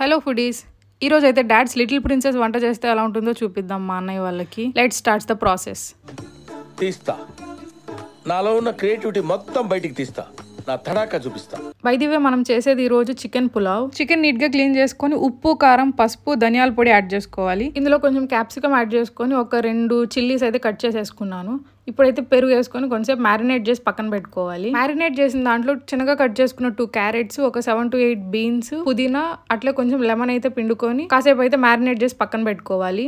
Hello foodies, ఈరోజు అయితే dad's little princess వంట చేస్తే ఎలా ఉంటుందో చూపిద్దాం మా అన్నయ్య వాళ్ళకి. Let's starts the process. తీస్తా, నాలో ఉన్న క్రియేటివిటీ మొత్తం బయటికి తీస్తా, నా తడాకా చూపిస్తా. బై ది వే, మనం చేసేది ఈ రోజు చికెన్ పులావ్. చికెన్ నీట్ గా క్లీన్ చేసుకొని ఉప్పు, కారం, పసుపు, ధనియాల పొడి యాడ్ చేసుకోవాలి. ఇందులో కొంచెం క్యాప్సికమ్ యాడ్ చేసుకొని ఒక 2 చిల్లీస్ అయితే కట్ చేసేసుకున్నాను. ఇప్పుడైతే పెరుగు వేసుకొని కొంచెంసేపు మ్యారినేట్ చేసి పక్కన పెట్టుకోవాలి. మ్యారినేట్ చేసిన దాంట్లో చిన్నగా కట్ చేసుకున్న 2 క్యారెట్స్, ఒక 7 to 8 బీన్స్, పుదీనా, అట్లా కొంచెం లెమన్ అయితే పిండుకొని కాసేపు అయితే మ్యారినేట్ చేసి పక్కన పెట్టుకోవాలి.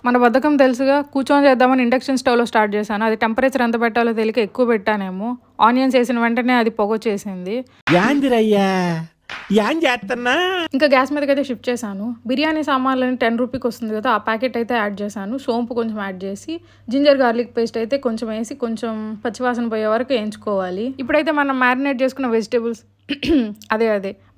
మన బద్ధకం తెలుసుగా, కూర్చొని చేద్దామని ఇండక్షన్ స్టవ్ లో స్టార్ట్ చేశాను. అది టెంపరేచర్ ఎంత పెట్టాలో తెలియక ఎక్కువ పెట్టానేమో. ఆనియన్స్ వేసిన వెంటనే అది పొగొచ్చేసింది. ఇంకా గ్యాస్ మీదకి అయితే షిఫ్ట్ చేశాను. బిర్యానీ సామాన్లని 10 రూపీకి వస్తుంది కదా, ఆ ప్యాకెట్ అయితే యాడ్ చేశాను. సోంపు కొంచెం యాడ్ చేసి జింజర్ గార్లిక్ పేస్ట్ అయితే కొంచెం వేసి కొంచెం పచ్చివాసన పోయే వరకు వేయించుకోవాలి. ఇప్పుడైతే మనం మ్యారినేట్ చేసుకున్న వెజిటేబుల్స్ అదే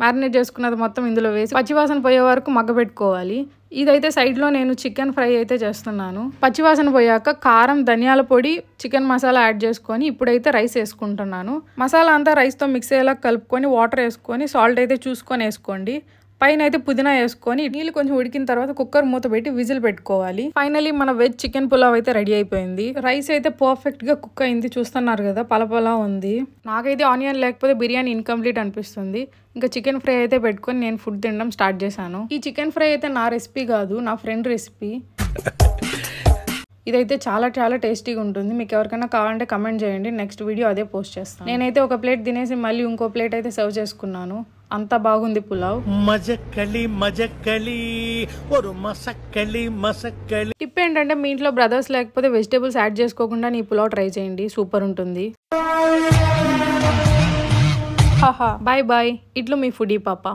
మ్యారినేట్ చేసుకున్నది మొత్తం ఇందులో వేసి పచ్చివాసన పోయే వరకు మగ్గబెట్టుకోవాలి. ఇదైతే సైడ్లో నేను చికెన్ ఫ్రై అయితే చేస్తున్నాను. పచ్చివాసన పోయాక కారం, ధనియాల పొడి, చికెన్ మసాలా యాడ్ చేసుకొని ఇప్పుడైతే రైస్ వేసుకుంటున్నాను. మసాలా అంతా రైస్తో మిక్స్ అయ్యేలా కలుపుకొని వాటర్ వేసుకొని సాల్ట్ అయితే చూసుకొని వేసుకోండి. పైన అయితే పుదీనా వేసుకొని నీళ్ళు కొంచెం ఉడికిన తర్వాత కుక్కర్ మూత పెట్టి విజిల్ పెట్టుకోవాలి. ఫైనలీ మన వెజ్ చికెన్ పులావ్ అయితే రెడీ అయిపోయింది. రైస్ అయితే పర్ఫెక్ట్ గా కుక్ అయింది, చూస్తున్నారు కదా, పలపలా ఉంది. నాకైతే ఆనియన్ లేకపోతే బిర్యానీ ఇన్కంప్లీట్ అనిపిస్తుంది. ఇంకా చికెన్ ఫ్రై అయితే పెట్టుకొని నేను ఫుడ్ తినడం స్టార్ట్ చేశాను. ఈ చికెన్ ఫ్రై అయితే నా రెసిపీ కాదు, నా ఫ్రెండ్ రెసిపీ. ఇదైతే చాలా చాలా టేస్టీగా ఉంటుంది. మీకు ఎవరికైనా కావాలంటే కమెంట్ చేయండి, నెక్స్ట్ వీడియో అదే పోస్ట్ చేస్తాను. నేనైతే ఒక ప్లేట్ తినేసి మళ్ళీ ఇంకో ప్లేట్ అయితే సర్వ్ చేసుకున్నాను. అంత బాగుంది పులావ్. టిప్ ఏంటంటే, మీ ఇంట్లో బ్రదర్స్ లేకపోతే వెజిటేబుల్స్ యాడ్ చేసుకోకుండా ఈ పులావ్ ట్రై చేయండి, సూపర్ ఉంటుంది. బాయ్ బాయ్, ఇట్లు మీ ఫుడీ పాప.